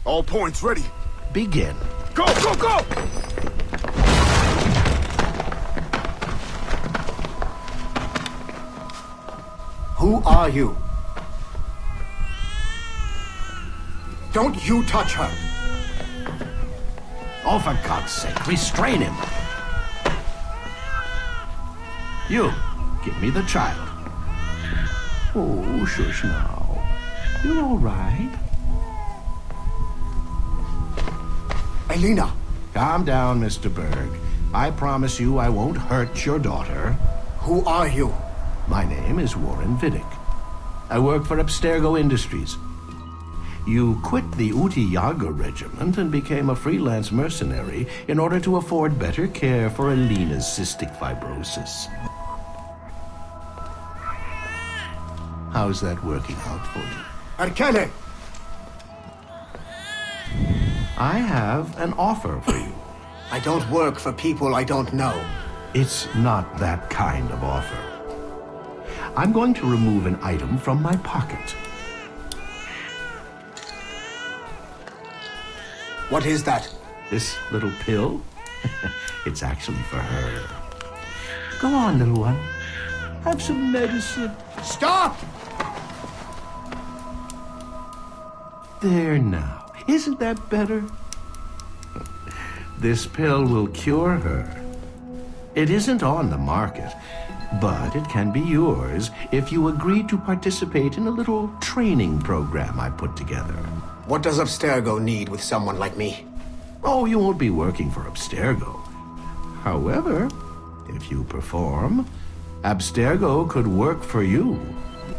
All points ready. Begin. Go, go, go! Who are you? Don't you touch her! Oh, for God's sake, restrain him. You, give me the child. Oh, shush now. You're all right. Elena! Calm down, Mr. Berg. I promise you I won't hurt your daughter. Who are you? My name is Warren Vidic. I work for Abstergo Industries. You quit the Uti Yaga regiment and became a freelance mercenary in order to afford better care for Elena's cystic fibrosis. How's that working out for you? Arkele! I have an offer for you. I don't work for people I don't know. It's not that kind of offer. I'm going to remove an item from my pocket. What is that? This little pill? It's actually for her. Go on, little one. Have some medicine. Stop! There now. Isn't that better? This pill will cure her. It isn't on the market, but it can be yours if you agree to participate in a little training program I put together. What does Abstergo need with someone like me? Oh, you won't be working for Abstergo. However, if you perform, Abstergo could work for you.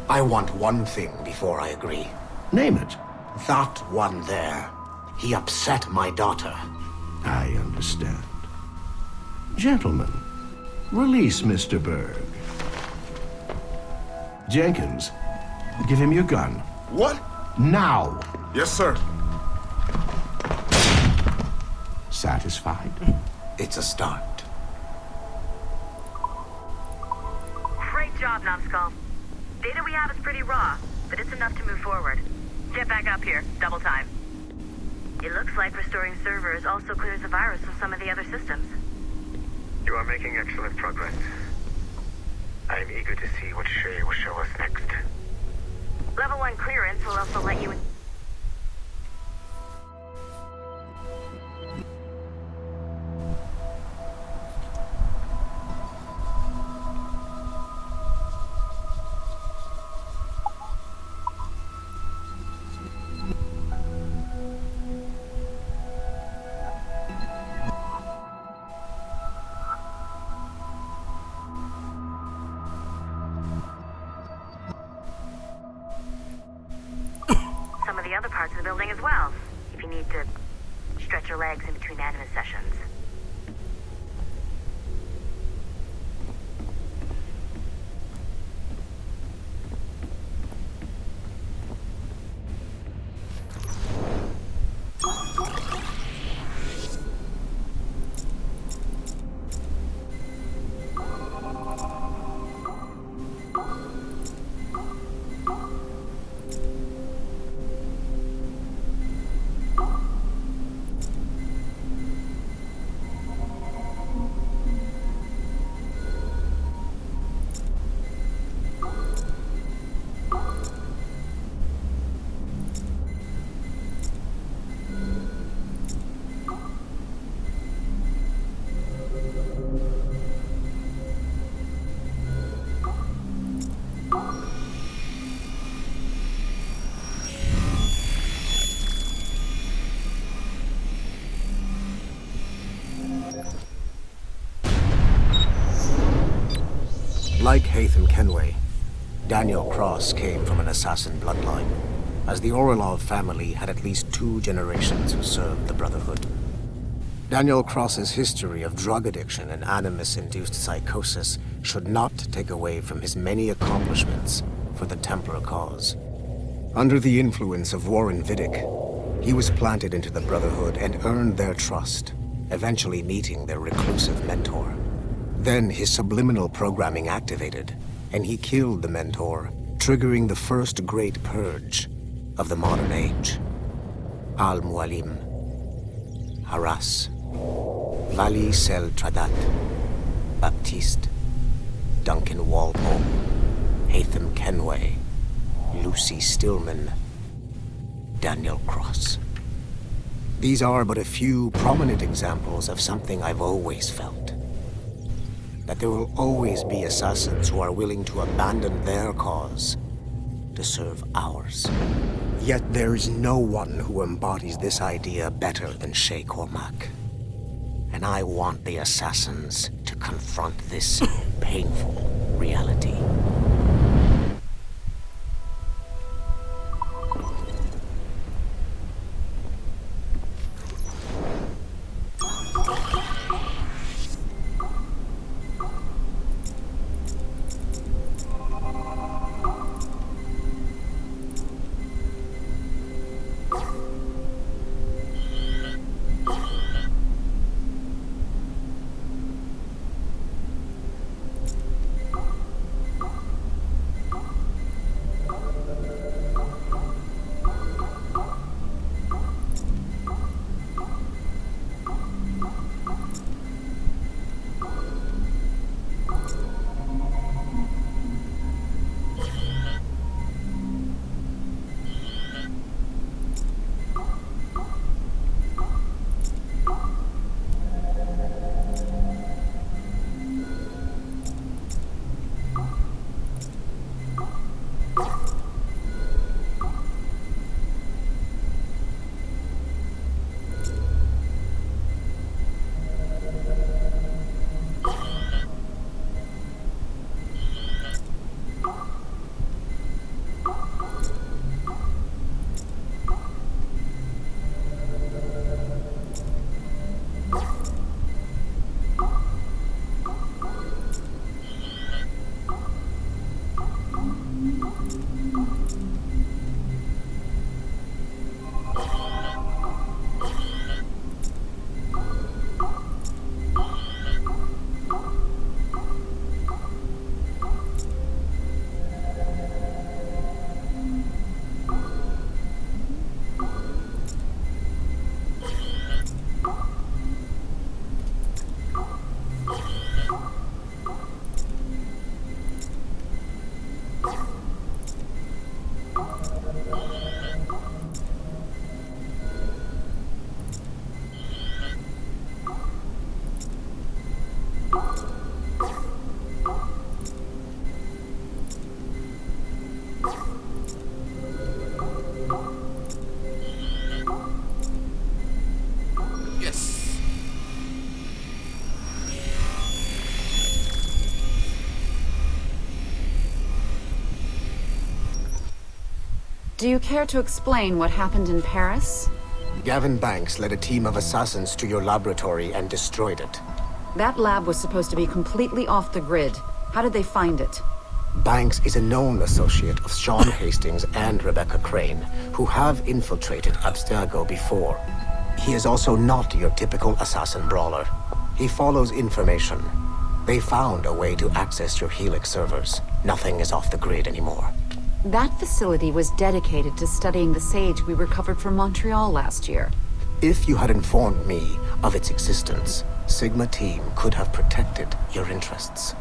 I want one thing before I agree. Name it. That one there. He upset my daughter. I understand. Gentlemen, release Mr. Berg. Jenkins, give him your gun. What? Now! Yes, sir. Satisfied? It's a start. Great job, Numbskull. Data we have is pretty raw, but it's enough to move forward. Get back up here. Double time. It looks like restoring servers also clears the virus from some of the other systems. You are making excellent progress. I am eager to see what Shay will show us next. Level 1 clearance will also let you in. Some of the other parts of the building as well, if you need to stretch your legs in between anime sessions. Like Haytham Kenway, Daniel Cross came from an assassin bloodline, as the Orlov family had at least 2 generations who served the Brotherhood. Daniel Cross's history of drug addiction and animus-induced psychosis should not take away from his many accomplishments for the Templar cause. Under the influence of Warren Vidic, he was planted into the Brotherhood and earned their trust, eventually meeting their reclusive mentor. Then his subliminal programming activated, and he killed the mentor, triggering the first great purge of the modern age. Al-Mualim, Haras, Vali Sel Tradat, Baptiste, Duncan Walpole, Hatham Kenway, Lucy Stillman, Daniel Cross. These are but a few prominent examples of something I've always felt. That there will always be assassins who are willing to abandon their cause to serve ours. Yet there is no one who embodies this idea better than Shay Cormac. And I want the assassins to confront this painful reality. Do you care to explain what happened in Paris? Gavin Banks led a team of assassins to your laboratory and destroyed it. That lab was supposed to be completely off the grid. How did they find it? Banks is a known associate of Sean Hastings and Rebecca Crane, who have infiltrated Abstergo before. He is also not your typical assassin brawler. He follows information. They found a way to access your Helix servers. Nothing is off the grid anymore. That facility was dedicated to studying the sage we recovered from Montreal last year. If you had informed me of its existence, Sigma Team could have protected your interests.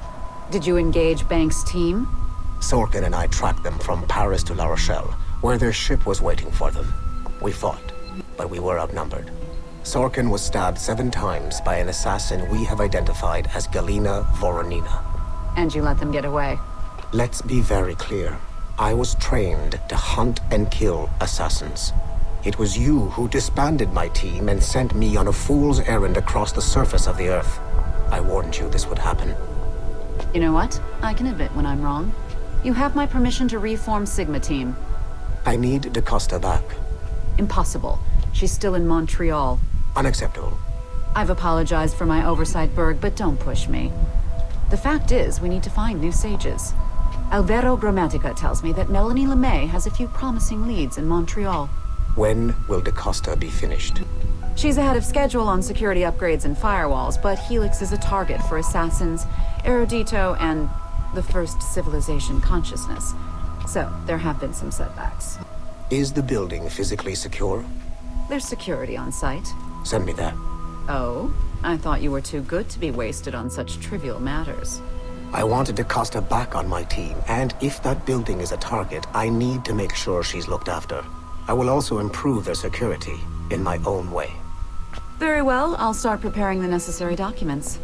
Did you engage Banks' team? Sorkin and I tracked them from Paris to La Rochelle, where their ship was waiting for them. We fought, but we were outnumbered. Sorkin was stabbed 7 times by an assassin we have identified as Galina Voronina. And you let them get away? Let's be very clear. I was trained to hunt and kill assassins. It was you who disbanded my team and sent me on a fool's errand across the surface of the Earth. I warned you this would happen. You know what? I can admit when I'm wrong. You have my permission to reform Sigma Team. I need DaCosta back. Impossible. She's still in Montreal. Unacceptable. I've apologized for my oversight, Berg, but don't push me. The fact is, we need to find new sages. Alvaro Grammatica tells me that Melanie LeMay has a few promising leads in Montreal. When will DaCosta be finished? She's ahead of schedule on security upgrades and firewalls, but Helix is a target for assassins, Erudito, and the First Civilization consciousness. So, there have been some setbacks. Is the building physically secure? There's security on site. Send me there. Oh? I thought you were too good to be wasted on such trivial matters. I wanted DaCosta back on my team, and if that building is a target, I need to make sure she's looked after. I will also improve their security in my own way. Very well, I'll start preparing the necessary documents.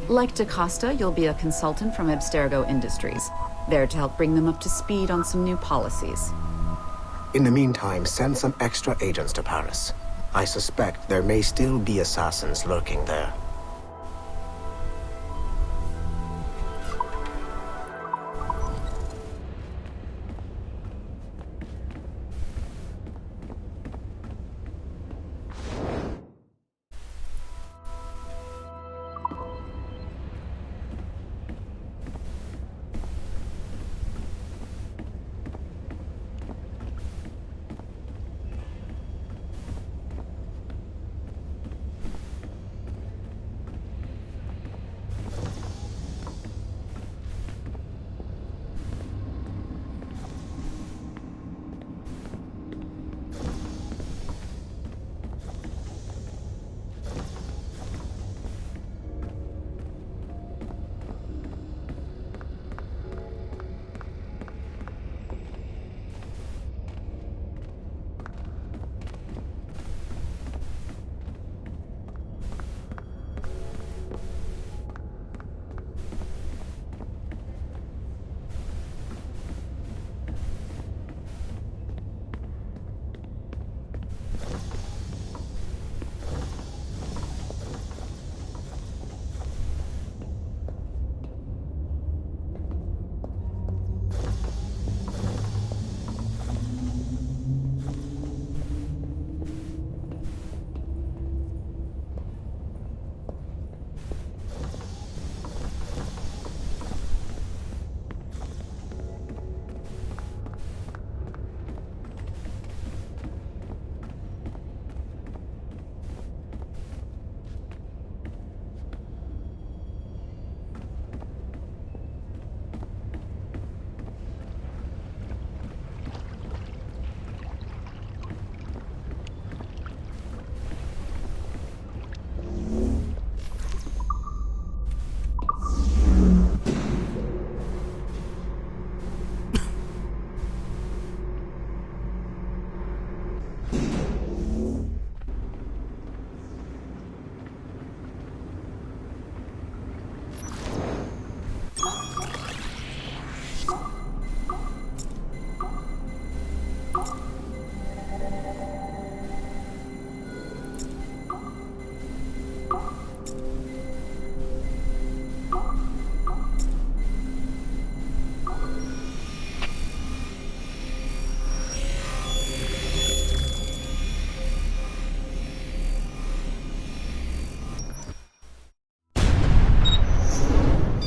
Like DaCosta, you'll be a consultant from Abstergo Industries, there to help bring them up to speed on some new policies. In the meantime, send some extra agents to Paris. I suspect there may still be assassins lurking there.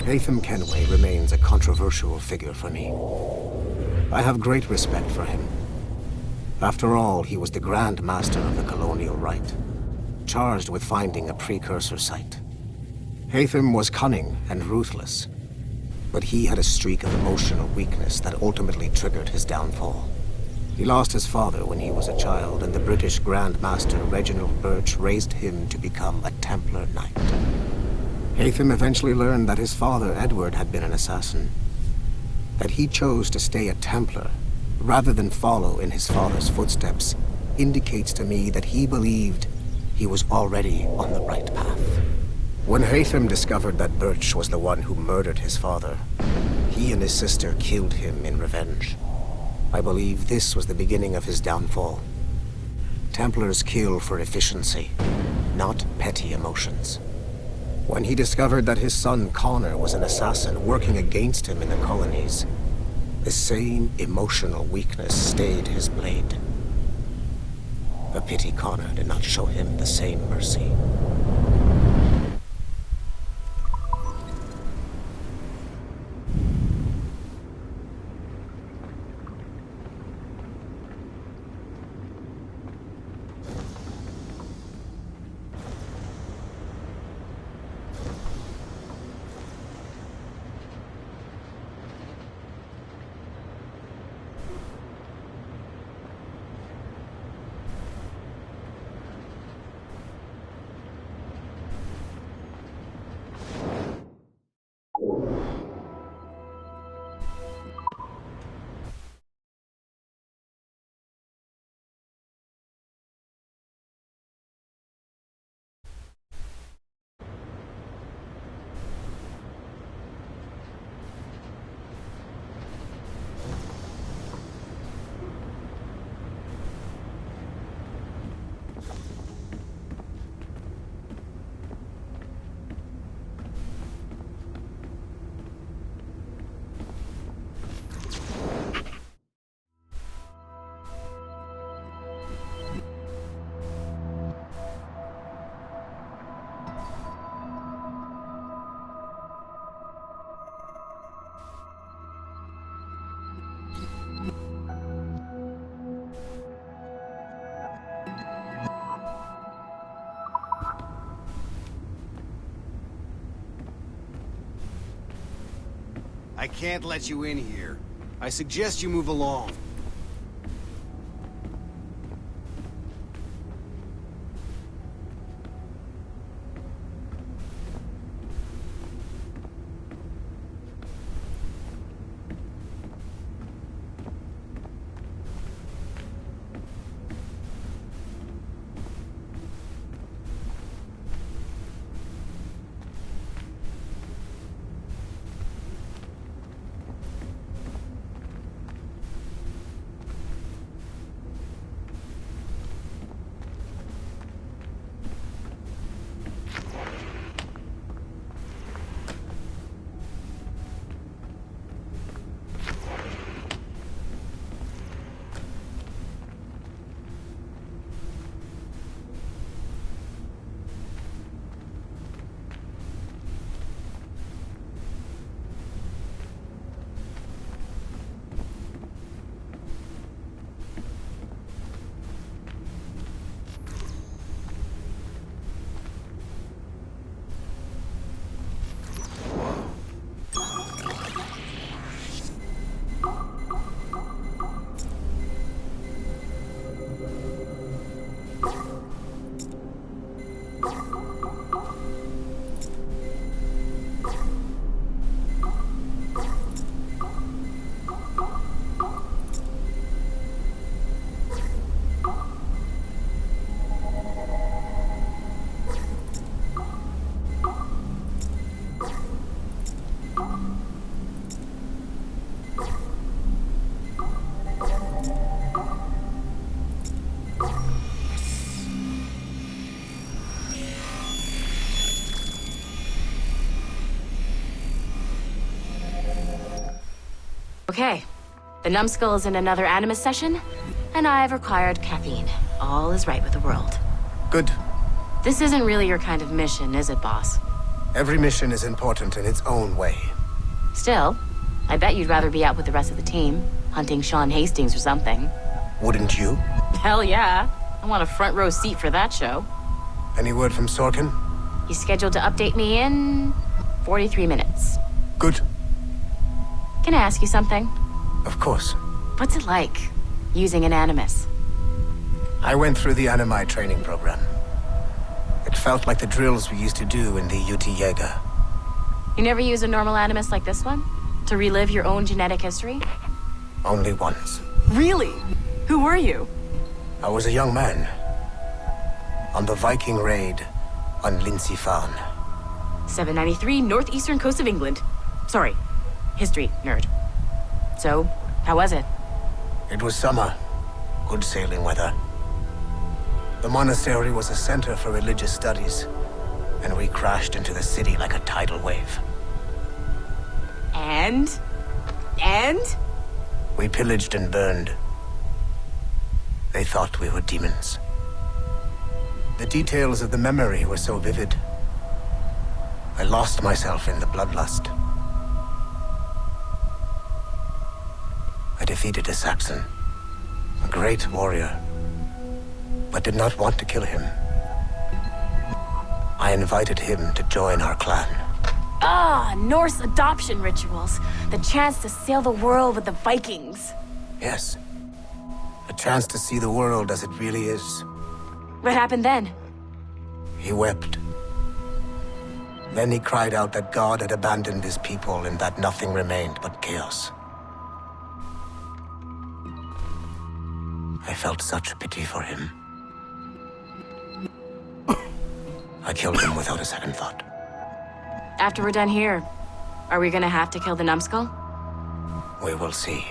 Haytham Kenway remains a controversial figure for me. I have great respect for him. After all, he was the Grand Master of the Colonial Rite, charged with finding a precursor site. Haytham was cunning and ruthless, but he had a streak of emotional weakness that ultimately triggered his downfall. He lost his father when he was a child, and the British Grand Master Reginald Birch raised him to become a Templar Knight. Haytham eventually learned that his father, Edward, had been an assassin. That he chose to stay a Templar, rather than follow in his father's footsteps, indicates to me that he believed he was already on the right path. When Haytham discovered that Birch was the one who murdered his father, he and his sister killed him in revenge. I believe this was the beginning of his downfall. Templars kill for efficiency, not petty emotions. When he discovered that his son Connor was an assassin working against him in the colonies, the same emotional weakness stayed his blade. A pity Connor did not show him the same mercy. I can't let you in here. I suggest you move along. Okay. The numbskull is in another Animus session, and I've required caffeine. All is right with the world. Good. This isn't really your kind of mission, is it, boss? Every mission is important in its own way. Still, I bet you'd rather be out with the rest of the team, hunting Sean Hastings or something. Wouldn't you? Hell yeah. I want a front row seat for that show. Any word from Sorkin? He's scheduled to update me in 43 minutes. Good. Can I ask you something? Of course. What's it like, using an Animus? I went through the Animi training program. It felt like the drills we used to do in the UT Jaeger. You never use a normal Animus like this one? To relive your own genetic history? Only once. Really? Who were you? I was a young man. On the Viking raid on Lindsey Farn. 793, northeastern coast of England. Sorry, history nerd. So, how was it? It was summer. Good sailing weather. The monastery was a center for religious studies, and we crashed into the city like a tidal wave. And? We pillaged and burned. They thought we were demons. The details of the memory were so vivid. I lost myself in the bloodlust. I defeated a Saxon, a great warrior, but did not want to kill him. I invited him to join our clan. Ah, Norse adoption rituals. The chance to sail the world with the Vikings. Yes, a chance to see the world as it really is. What happened then? He wept. Then he cried out that God had abandoned his people and that nothing remained but chaos. I felt such pity for him. I killed him without a second thought. After we're done here, are we gonna have to kill the numbskull? We will see.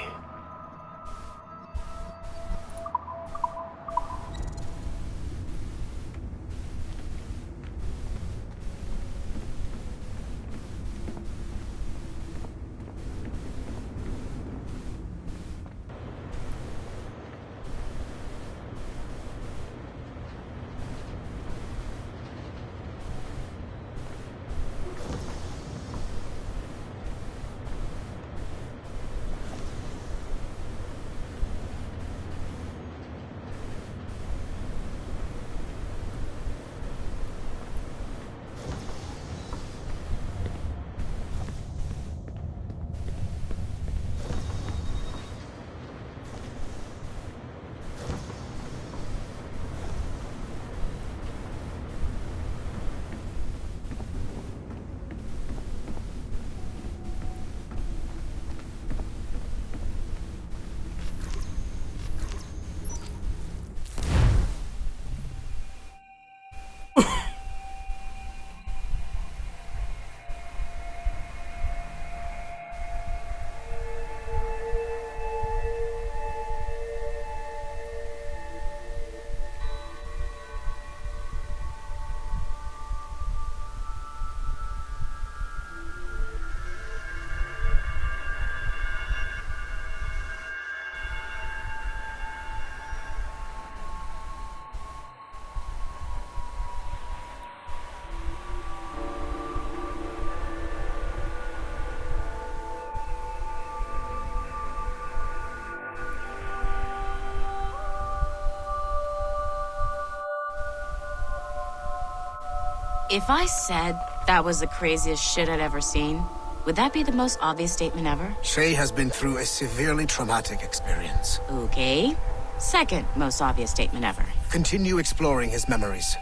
If I said that was the craziest shit I'd ever seen, would that be the most obvious statement ever? Shay has been through a severely traumatic experience. Okay. Second most obvious statement ever. Continue exploring his memories.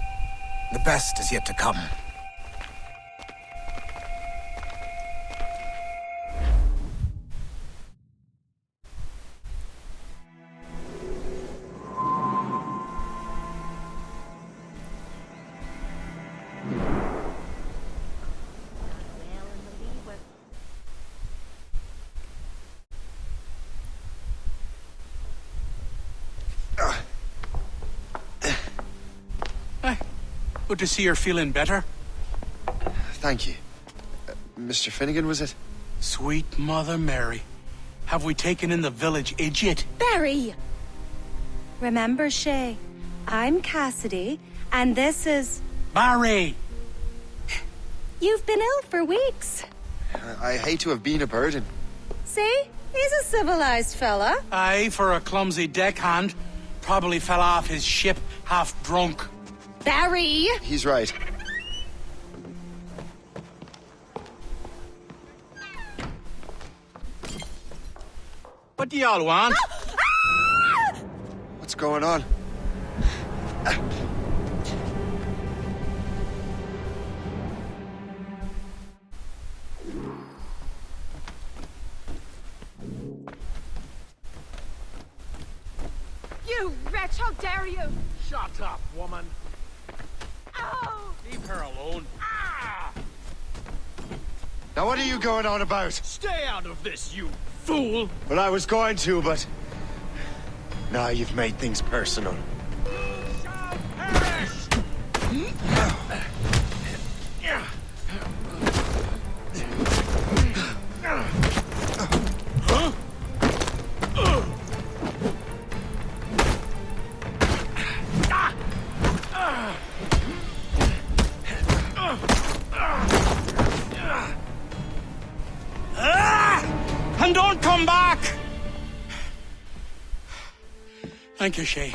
The best is yet to come. Good to see you're feeling better. Thank you. Mr. Finnegan, was it? Sweet Mother Mary. Have we taken in the village idiot? Barry! Remember, Shay, I'm Cassidy, and this is... Barry! You've been ill for weeks. I hate to have been a burden. See? He's a civilized fella. Aye, for a clumsy deckhand. Probably fell off his ship half drunk. Barry! He's right. What do y'all want? What's going on? You wretch, how dare you! Shut up, woman. Oh! Leave her alone. Ah! Now what are you going on about? Stay out of this, you fool. Well, I was going to, but... Now you've made things personal. And don't come back! Thank you, Shay.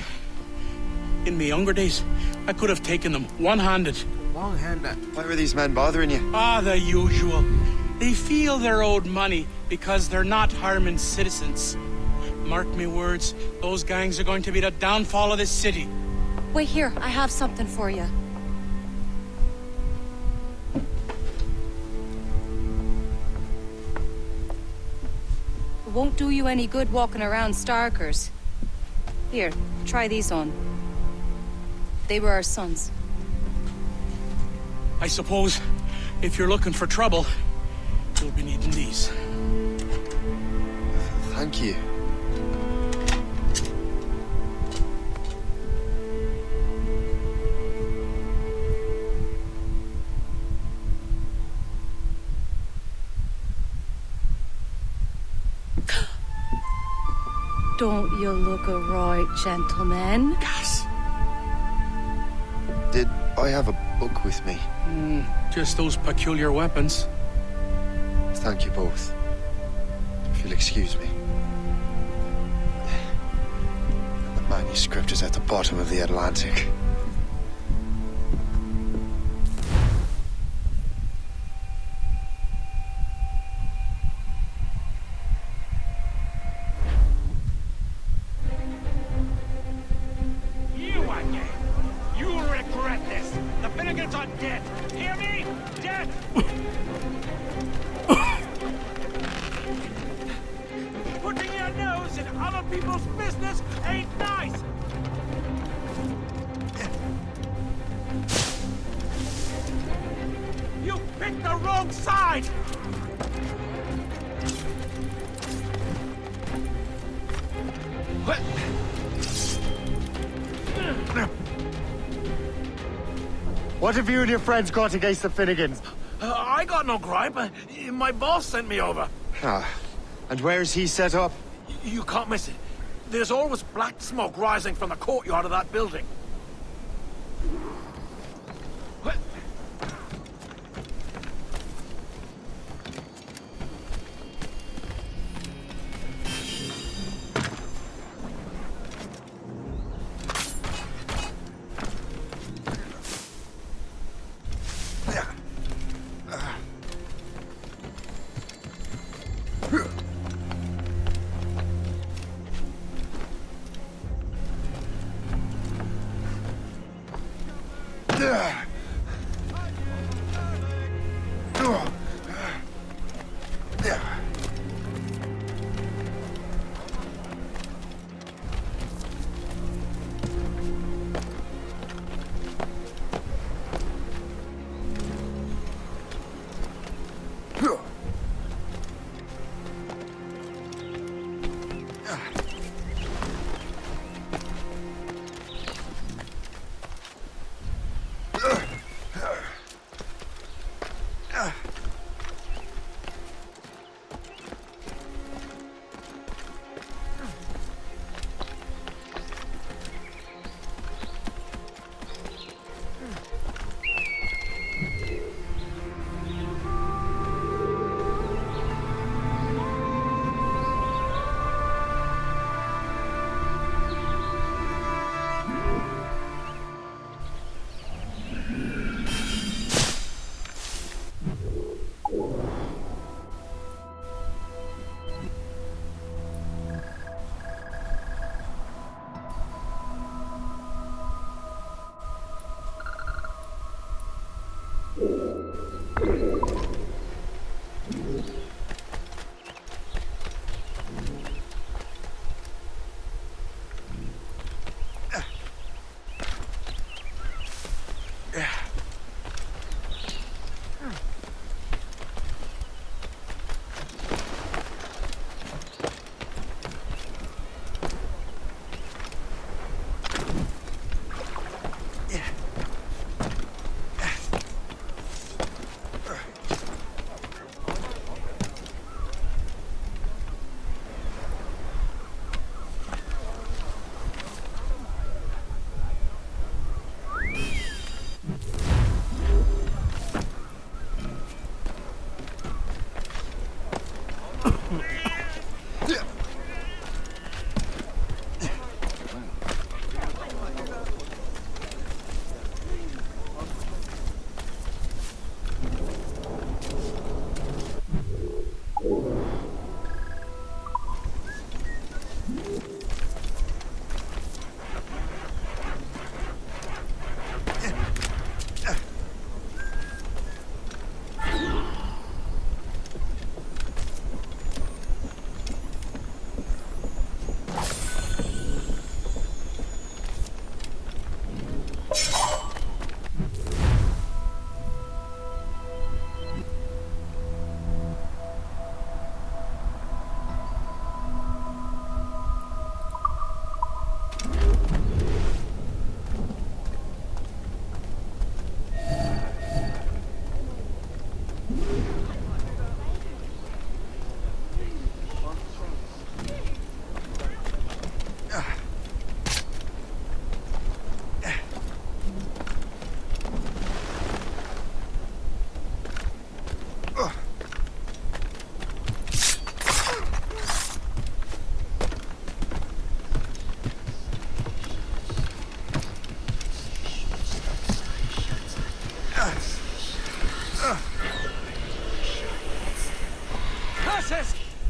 In my younger days, I could have taken them one-handed. Long-handed. Why were these men bothering you? Ah, the usual. They feel they're owed money because they're not harming citizens. Mark me words, those gangs are going to be the downfall of this city. Wait here, I have something for you. It won't do you any good walking around Starkers. Here, try these on. They were our sons. I suppose if you're looking for trouble, you'll be needing these. Thank you. Don't you look a right gentleman? Gas. Did I have a book with me? Just those peculiar weapons. Thank you both. If you'll excuse me. The manuscript is at the bottom of the Atlantic. You again. You'll regret this. The Finnegans are dead. Hear me? Dead. Putting your nose in other people's business ain't nice. You picked the wrong side. What have you and your friends got against the Finnegans? I got no gripe. My boss sent me over. Ah, and where is he set up? You can't miss it. There's always black smoke rising from the courtyard of that building.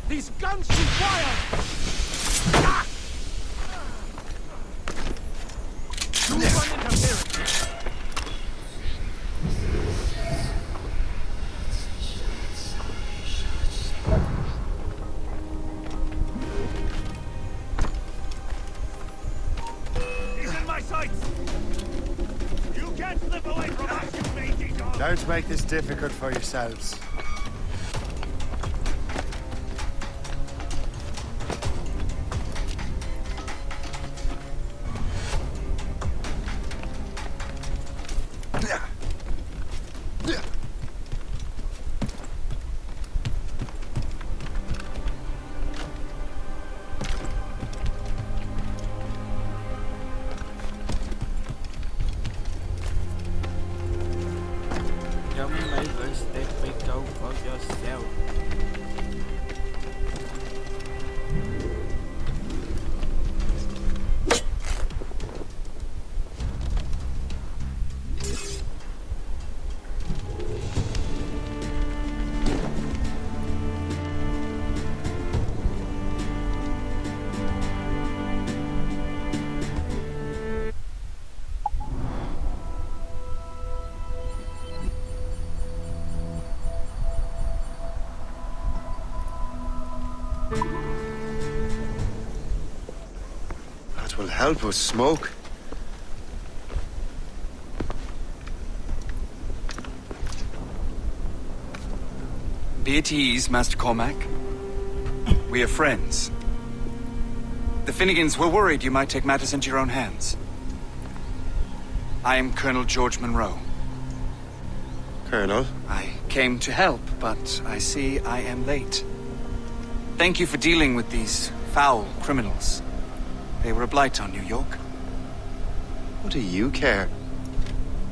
These guns shoot wild! Ah! You run interference! He's in my sights! You can't slip away from us, you mangy dog! Don't make this difficult for yourselves. Giống mấy verse picked out. help us smoke. Be at ease, Master Cormac. We are friends. The Finnegans were worried you might take matters into your own hands. I am Colonel George Monroe. Colonel? I came to help, but I see I am late. Thank you for dealing with these foul criminals. They were a blight on New York. What do you care?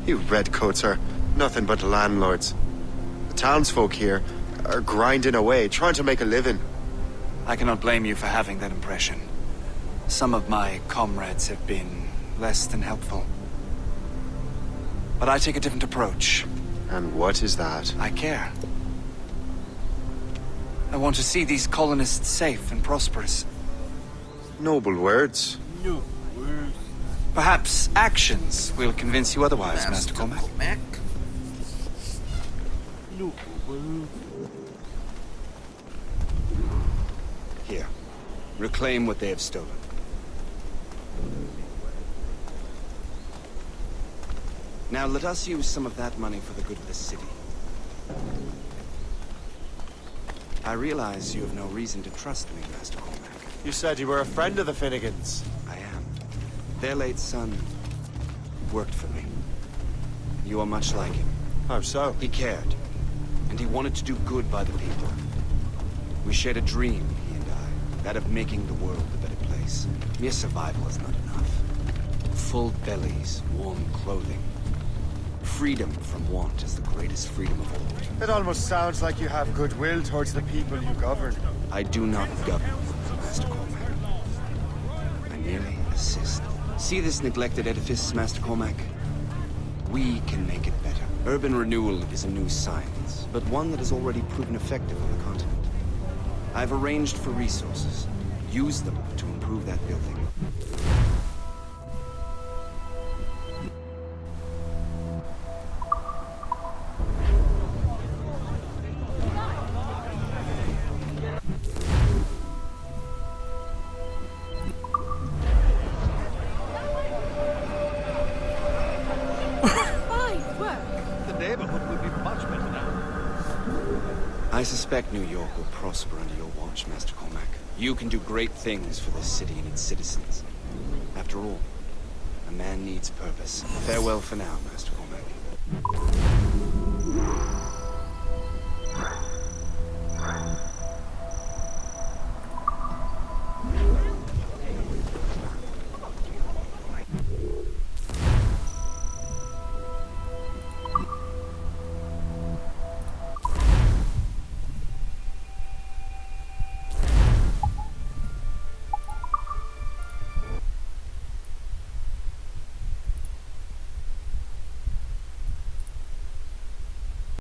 You redcoats are nothing but landlords. The townsfolk here are grinding away, trying to make a living. I cannot blame you for having that impression. Some of my comrades have been less than helpful. But I take a different approach. And what is that? I care. I want to see these colonists safe and prosperous. Noble words. Perhaps actions will convince you otherwise, Master Cormac. Here. Reclaim what they have stolen. Now let us use some of that money for the good of the city. I realize you have no reason to trust me, Master Cormac. You said you were a friend of the Finnegans. I am. Their late son worked for me. You are much like him. How so? He cared, and he wanted to do good by the people. We shared a dream, he and I, that of making the world a better place. Mere survival is not enough. Full bellies, warm clothing. Freedom from want is the greatest freedom of all. It almost sounds like you have goodwill towards the people you govern. I do not govern, Master Cormac. I merely assist. See this neglected edifice, Master Cormac? We can make it better. Urban renewal is a new science, but one that has already proven effective on the continent. I've arranged for resources. Use them to improve that building. I suspect New York will prosper under your watch, Master Cormac. You can do great things for this city and its citizens. After all, a man needs purpose. Farewell for now, Master Cormac.